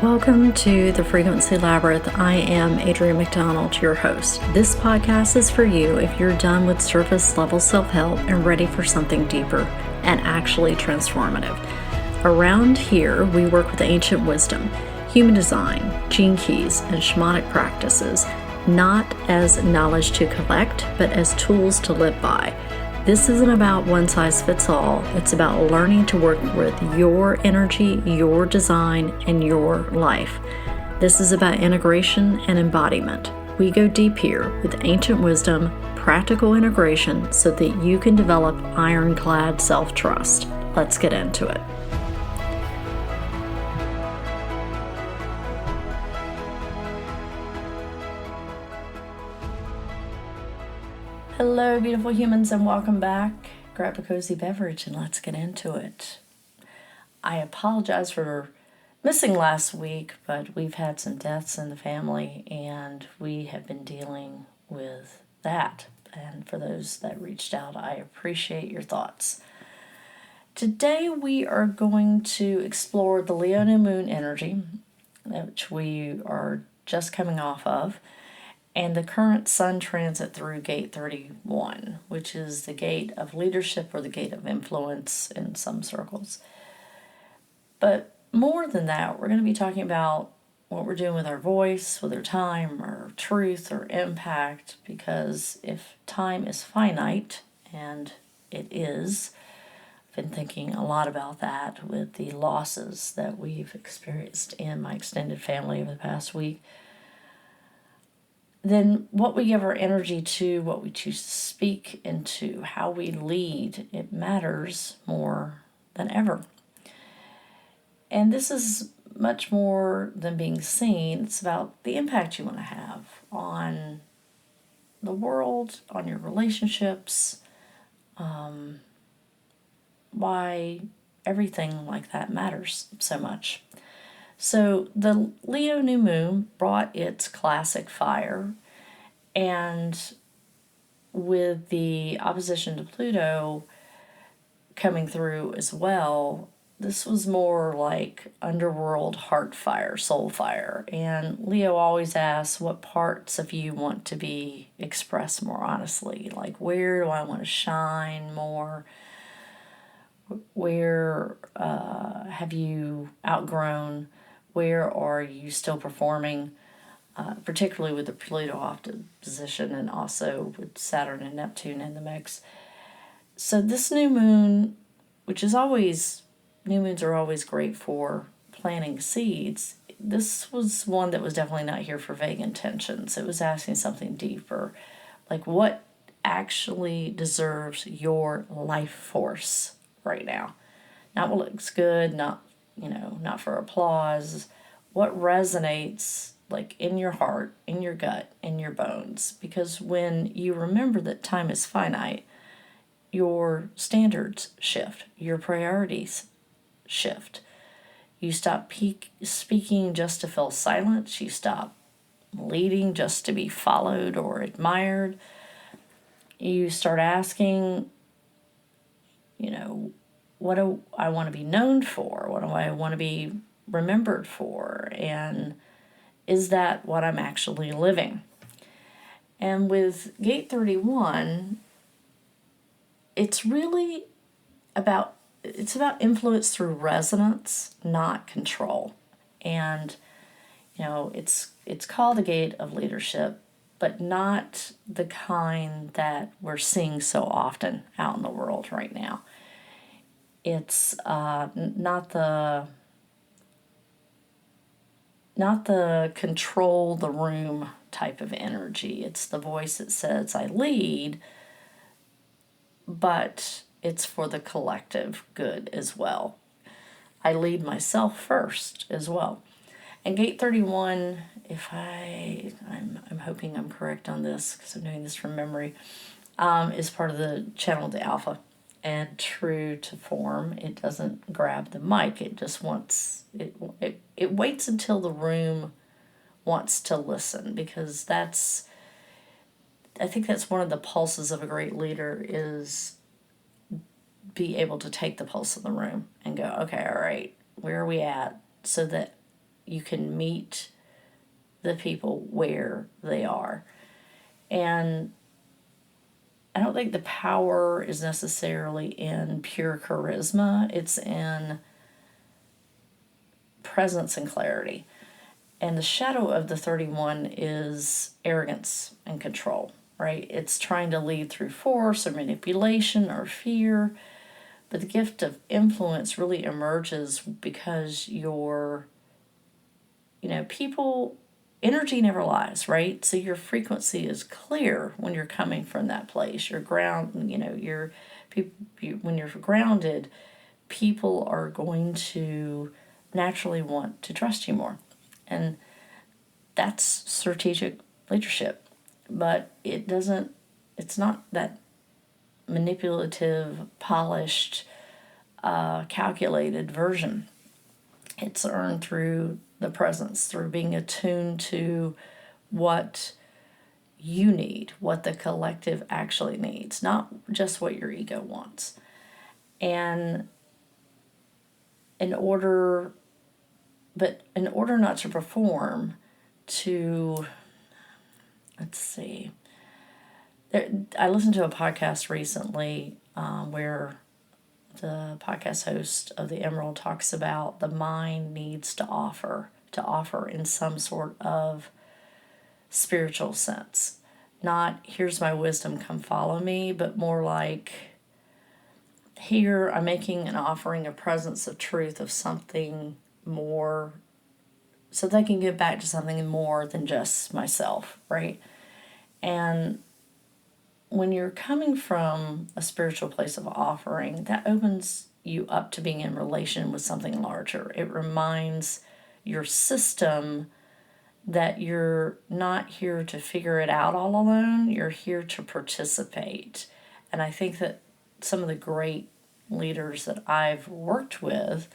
Welcome to the Frequency Labyrinth. I am Adrienne McDonald, your host. This podcast is for you if you're done with surface level self-help and ready for something deeper and actually transformative. Around here, we work with ancient wisdom, human design, gene keys, and shamanic practices, not as knowledge to collect, but as tools to live by. This isn't about one size fits all. It's about learning to work with your energy, your design, and your life. This is about integration and embodiment. We go deep here with ancient wisdom, practical integration, so that you can develop ironclad self-trust. Let's get into it. Hello, beautiful humans, and welcome back. Grab a cozy beverage and let's get into it. I apologize for missing last week, but we've had some deaths in the family and we have been dealing with that. And for those that reached out, I appreciate your thoughts. Today we are going to explore the Leo new moon energy, which we are just coming off of, and the current sun transit through gate 31, which is the gate of leadership or the gate of influence in some circles. But more than that, we're going to be talking about what we're doing with our voice, with our time, our truth, or impact, because if time is finite, and it is, I've been thinking a lot about that with the losses that we've experienced in my extended family over the past week, then what we give our energy to, what we choose to speak into, how we lead, it matters more than ever. And this is much more than being seen. It's about the impact you want to have on the world, on your relationships, why everything like that matters so much. So the Leo new moon brought its classic fire, and with the opposition to Pluto coming through as well, this was more like underworld heart fire, soul fire. And Leo always asks, what parts of you want to be expressed more honestly? Like, where do I want to shine more? Where have you outgrown? Where are you still performing, particularly with the Pluto opposition and also with Saturn and Neptune in the mix? So this new moon, which is always, new moons are always great for planting seeds. This was one that was definitely not here for vague intentions. It was asking something deeper, like what actually deserves your life force right now. Not what looks good, not for applause. What resonates like in your heart, in your gut, in your bones. Because when you remember that time is finite, your standards shift, your priorities shift. You stop speaking just to fill silence. You stop leading just to be followed or admired. You start asking, what do I want to be known for? What do I want to be remembered for? And is that what I'm actually living? And with gate 31, it's really about influence through resonance, not control. And it's called the gate of leadership, but not the kind that we're seeing so often out in the world right now. It's not the control the room type of energy. It's the voice that says, I lead, but it's for the collective good as well. I lead myself first as well. And gate 31, if I'm hoping I'm correct on this because I'm doing this from memory, is part of the channel of the Alpha. And true to form, it doesn't grab the mic. It just wants, it waits until the room wants to listen, because I think that's one of the pulses of a great leader, is be able to take the pulse of the room and go, okay, all right, where are we at? So that you can meet the people where they are. And I don't think the power is necessarily in pure charisma. It's in presence and clarity. And the shadow of the 31 is arrogance and control, right? It's trying to lead through force or manipulation or fear. But the gift of influence really emerges because people, energy never lies, right? So your frequency is clear when you're coming from that place. You're when you're grounded, people are going to naturally want to trust you more. And that's strategic leadership. But it's not that manipulative, polished, calculated version. It's earned through the presence, through being attuned to what you need, what the collective actually needs, not just what your ego wants. And in order not to perform, let's see, I listened to a podcast recently where the podcast host of the Emerald talks about the mind needs to offer in some sort of spiritual sense. Not, here's my wisdom, come follow me, but more like, here I'm making an offering, a presence of truth, of something more, so they can give back to something more than just myself, right? And when you're coming from a spiritual place of offering, that opens you up to being in relation with something larger. It reminds your system that you're not here to figure it out all alone, you're here to participate. And I think that some of the great leaders that I've worked with,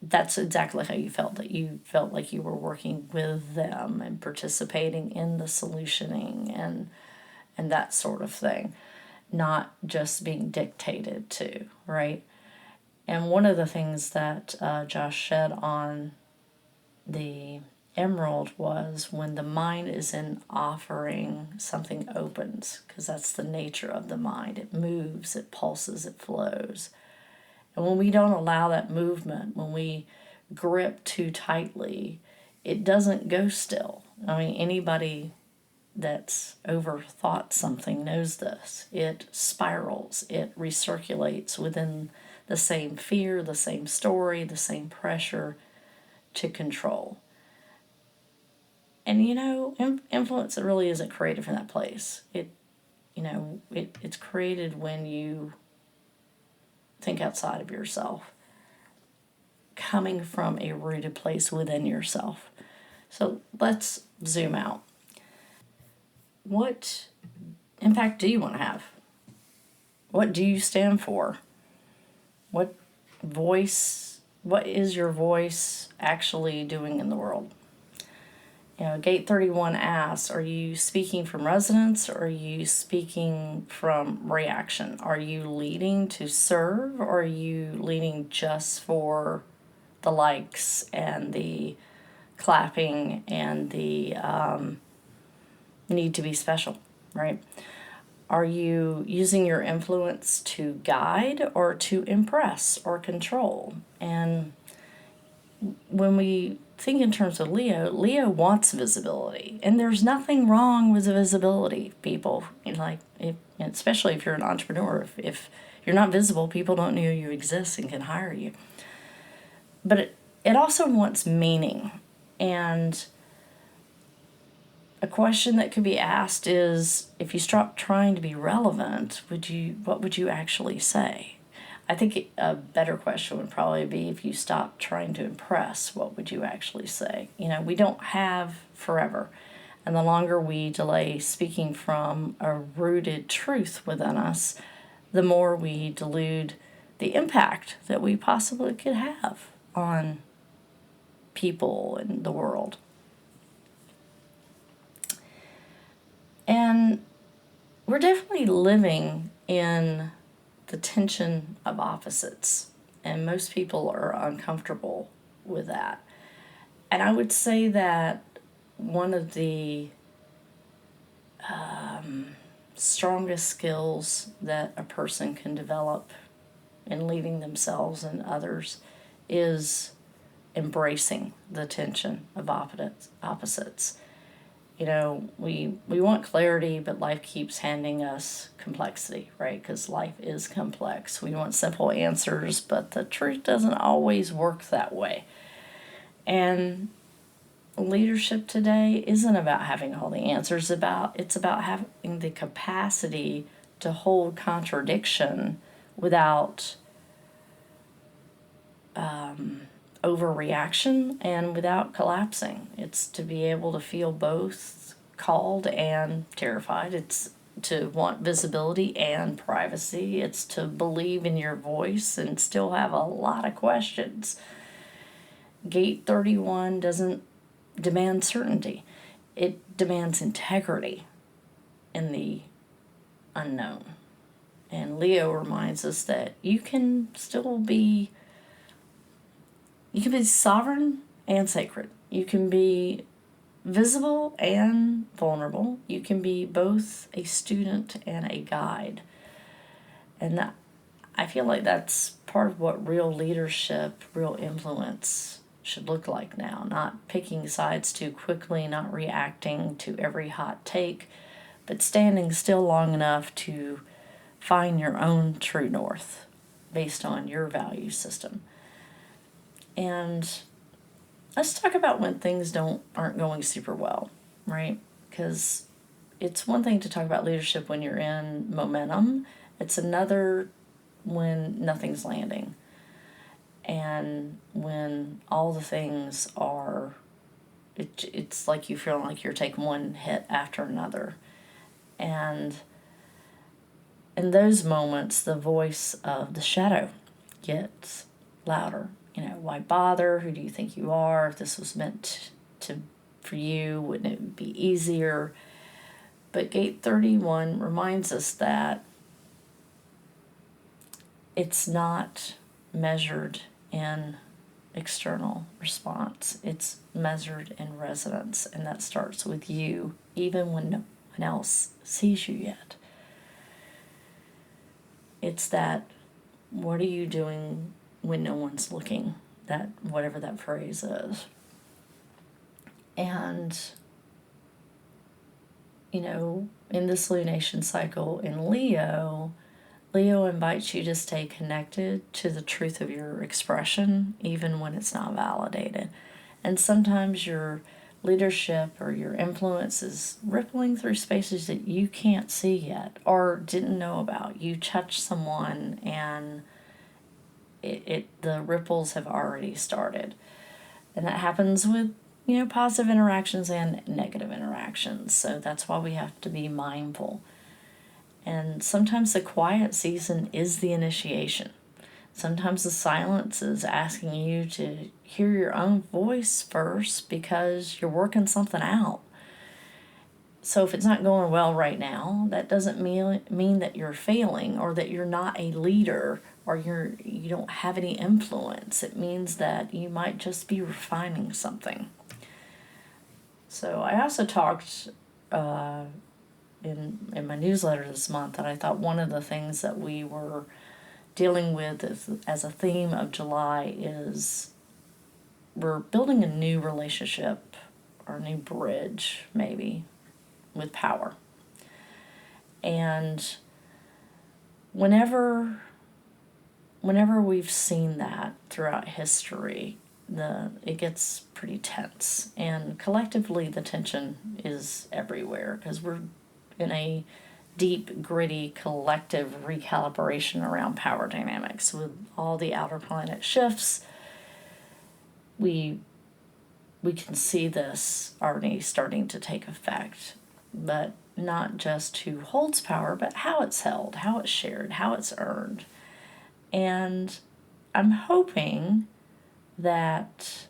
that's exactly how you felt, that you felt like you were working with them and participating in the solutioning and that sort of thing, not just being dictated to, right? And one of the things that Josh shed on the Emerald was, when the mind is in offering, something opens, because that's the nature of the mind. It moves, it pulses, it flows. And when we don't allow that movement, when we grip too tightly, it doesn't go still. I mean, anybody that's overthought something knows this. It spirals, it recirculates within the same fear, the same story, the same pressure to control. And influence, it really isn't created from that place. It's created when you think outside of yourself, coming from a rooted place within yourself. So let's zoom out. What impact do you want to have? What do you stand for? What is your voice actually doing in the world? Gate 31 asks, are you speaking from resonance, or are you speaking from reaction? Are you leading to serve, or are you leading just for the likes and the clapping and the need to be special, right? Are you using your influence to guide or to impress or control? And when we think in terms of Leo wants visibility, and there's nothing wrong with visibility, people. Especially if you're an entrepreneur, if you're not visible, people don't know you exist and can hire you. But it also wants meaning, and a question that could be asked is, if you stop trying to be relevant, what would you actually say? I think a better question would probably be, if you stop trying to impress, what would you actually say? We don't have forever. And the longer we delay speaking from a rooted truth within us, the more we delude the impact that we possibly could have on people and the world. And we're definitely living in the tension of opposites. And most people are uncomfortable with that. And I would say that one of the strongest skills that a person can develop in leading themselves and others is embracing the tension of opposites. You know, we want clarity, but life keeps handing us complexity, right? Because life is complex. We want simple answers, but the truth doesn't always work that way. And leadership today isn't about having all the answers. It's about having the capacity to hold contradiction without overreaction and without collapsing. It's to be able to feel both called and terrified. It's to want visibility and privacy. It's to believe in your voice and still have a lot of questions. Gate 31 doesn't demand certainty, it demands integrity in the unknown. And Leo reminds us that you can be sovereign and sacred. You can be visible and vulnerable. You can be both a student and a guide. And I feel like that's part of what real leadership, real influence should look like now. Not picking sides too quickly, not reacting to every hot take, but standing still long enough to find your own true north based on your value system. And let's talk about when things aren't going super well, right? Because it's one thing to talk about leadership when you're in momentum. It's another when nothing's landing. And when all the things are, it's like you feel like you're taking one hit after another. And in those moments, the voice of the shadow gets louder. You know, why bother? Who do you think you are? If this was meant for you, wouldn't it be easier? But Gate 31 reminds us that it's not measured in external response. It's measured in resonance, and that starts with you, even when no one else sees you yet. It's that, what are you doing when no one's looking? That, whatever that phrase is. And, you know, in this lunation cycle in Leo invites you to stay connected to the truth of your expression, even when it's not validated. And sometimes your leadership or your influence is rippling through spaces that you can't see yet or didn't know about. You touch someone and the ripples have already started. And that happens with, you know, positive interactions and negative interactions. So that's why we have to be mindful. And sometimes the quiet season is the initiation. Sometimes the silence is asking you to hear your own voice first because you're working something out. So if it's not going well right now, that doesn't mean that you're failing or that you're not a leader or you don't have any influence. It means that you might just be refining something. So I also talked in my newsletter this month, and I thought one of the things that we were dealing with as a theme of July is we're building a new relationship or a new bridge, maybe, with power. And whenever we've seen that throughout history, it gets pretty tense. And collectively, the tension is everywhere because we're in a deep, gritty, collective recalibration around power dynamics. With all the outer planet shifts, we can see this already starting to take effect. But not just who holds power, but how it's held, how it's shared, how it's earned. And I'm hoping that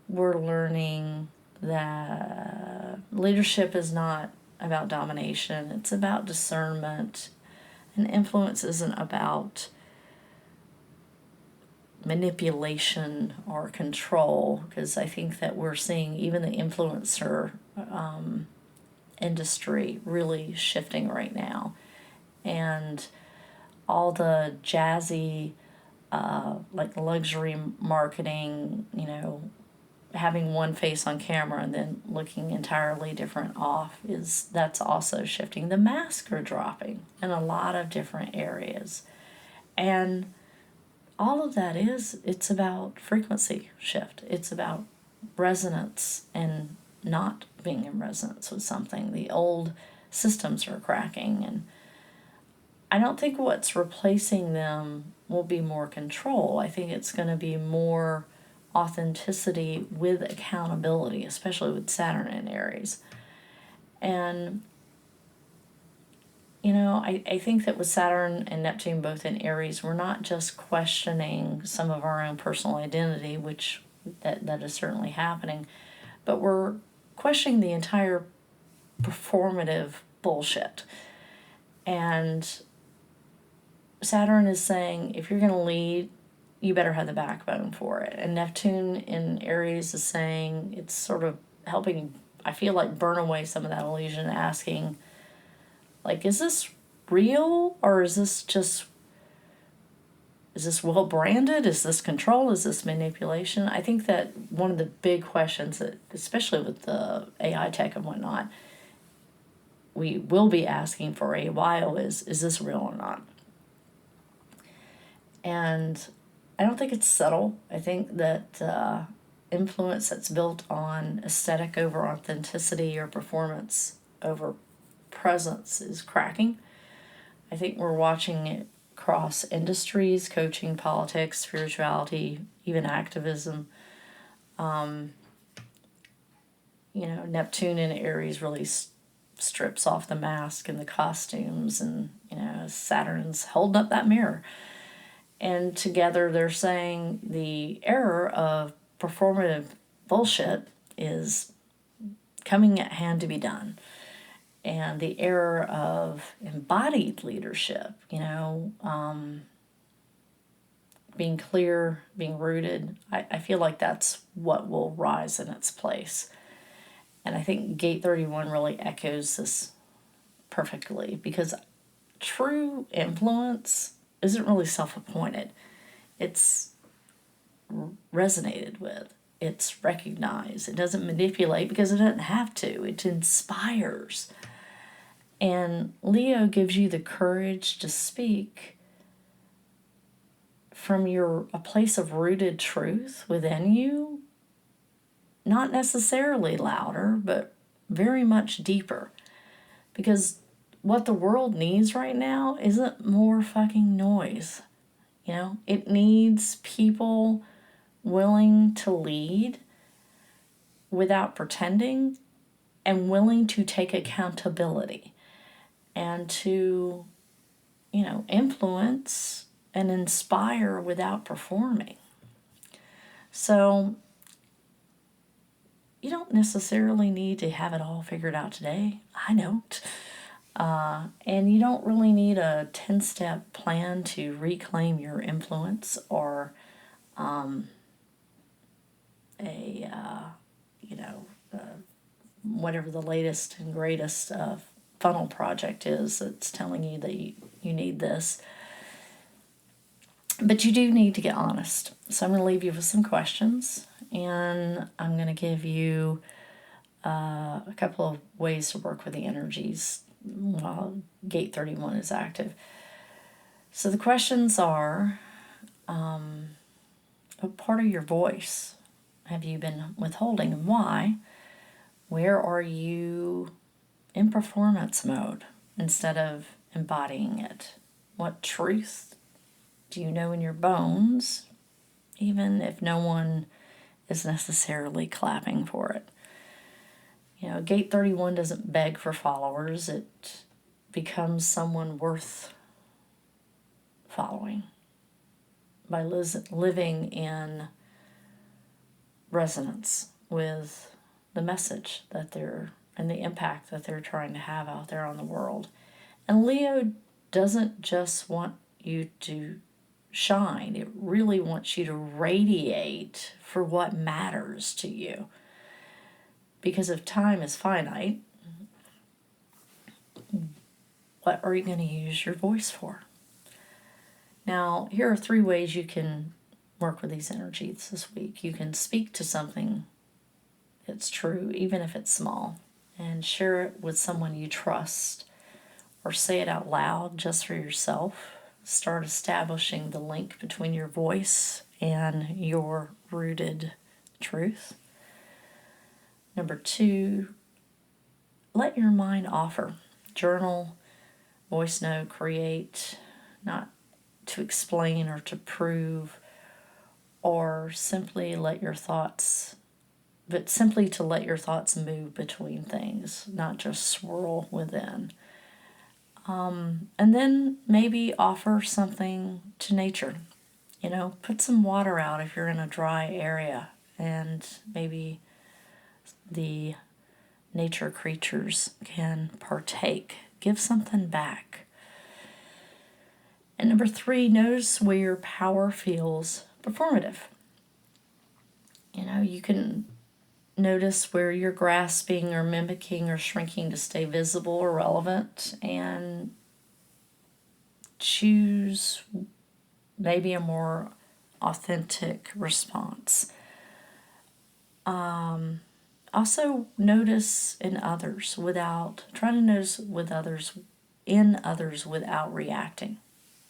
we're learning that leadership is not about domination, it's about discernment, and influence isn't about manipulation or control, because I think that we're seeing even the influencer industry really shifting right now. And all the jazzy, like luxury marketing, having one face on camera and then looking entirely different off, that's also shifting. The masks are dropping in a lot of different areas. And all of that it's about frequency shift. It's about resonance and not being in resonance with something. The old systems are cracking, and I don't think what's replacing them will be more control. I think it's going to be more authenticity with accountability, especially with Saturn and Aries. And, I think that with Saturn and Neptune both in Aries, we're not just questioning some of our own personal identity, which that is certainly happening, but we're questioning the entire performative bullshit. And Saturn is saying, if you're going to lead, you better have the backbone for it. And Neptune in Aries is saying, it's sort of helping, I feel like, burn away some of that illusion, asking, like, is this real, or is this well branded? Is this control? Is this manipulation? I think that one of the big questions that, especially with the AI tech and whatnot, we will be asking for a while is this real or not? And I don't think it's subtle. I think that influence that's built on aesthetic over authenticity or performance over presence is cracking. I think we're watching it cross industries, coaching, politics, spirituality, even activism. Neptune in Aries really strips off the mask and the costumes, and Saturn's holding up that mirror. And together they're saying the era of performative bullshit is coming at hand to be done. And the era of embodied leadership, being clear, being rooted, I feel like that's what will rise in its place. And I think Gate 31 really echoes this perfectly, because true influence isn't really self-appointed. It's resonated with. It's recognized. It doesn't manipulate because it doesn't have to. It inspires. And Leo gives you the courage to speak from a place of rooted truth within you, not necessarily louder, but very much deeper. Because what the world needs right now isn't more fucking noise. It needs people willing to lead without pretending, and willing to take accountability, and to, influence and inspire without performing. So you don't necessarily need to have it all figured out today. I don't. And you don't really need a 10-step plan to reclaim your influence, or whatever the latest and greatest funnel project is that's telling you that you need this. But you do need to get honest. So I'm going to leave you with some questions, and I'm going to give you a couple of ways to work with the energies while Gate 31 is active. So the questions are, what part of your voice have you been withholding, and why? Where are you in performance mode instead of embodying it? What truth do you know in your bones, even if no one is necessarily clapping for it? Gate 31 doesn't beg for followers. It becomes someone worth following by living in resonance with the message and the impact that they're trying to have out there on the world. And Leo doesn't just want you to shine. It really wants you to radiate for what matters to you. Because if time is finite, what are you going to use your voice for? Now, here are 3 ways you can work with these energies this week. You can speak to something that's true, even if it's small, and share it with someone you trust, or say it out loud just for yourself. Start establishing the link between your voice and your rooted truth. Number 2, let your mind offer. Journal, voice note, create, not to explain or to prove, or simply let your thoughts, but simply to let your thoughts move between things, not just swirl within. And then maybe offer something to nature. Put some water out if you're in a dry area, and maybe the nature creatures can partake. Give something back. And number 3, notice where your power feels performative. You can notice where you're grasping or mimicking or shrinking to stay visible or relevant, and choose maybe a more authentic response. Also notice in others in others without reacting.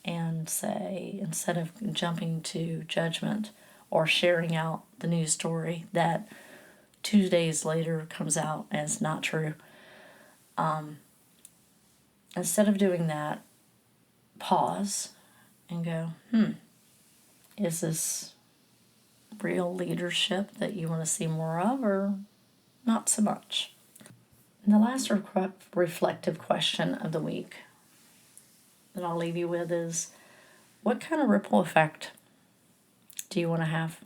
And say, instead of jumping to judgment or sharing out the news story that 2 days later comes out as not true, instead of doing that, pause and go, is this real leadership that you want to see more of, or not so much? And the last reflective question of the week that I'll leave you with is, what kind of ripple effect do you want to have?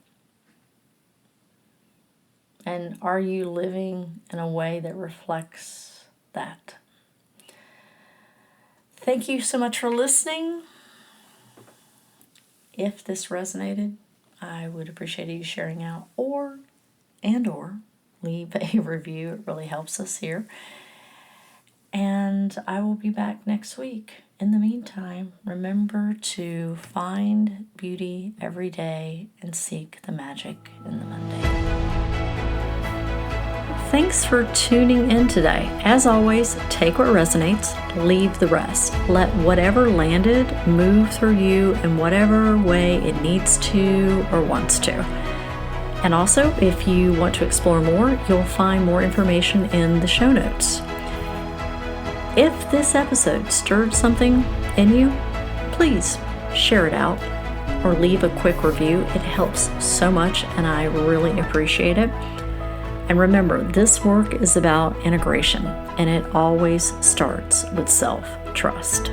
And are you living in a way that reflects that? Thank you so much for listening. If this resonated, I would appreciate you sharing out, or leave a review. It really helps us here. And I will be back next week. In the meantime, remember to find beauty every day and seek the magic in the mundane. Thanks for tuning in today. As always, take what resonates, leave the rest. Let whatever landed move through you in whatever way it needs to or wants to. And also, if you want to explore more, you'll find more information in the show notes. If this episode stirred something in you, please share it out or leave a quick review. It helps so much, and I really appreciate it. And remember, this work is about integration, and it always starts with self-trust.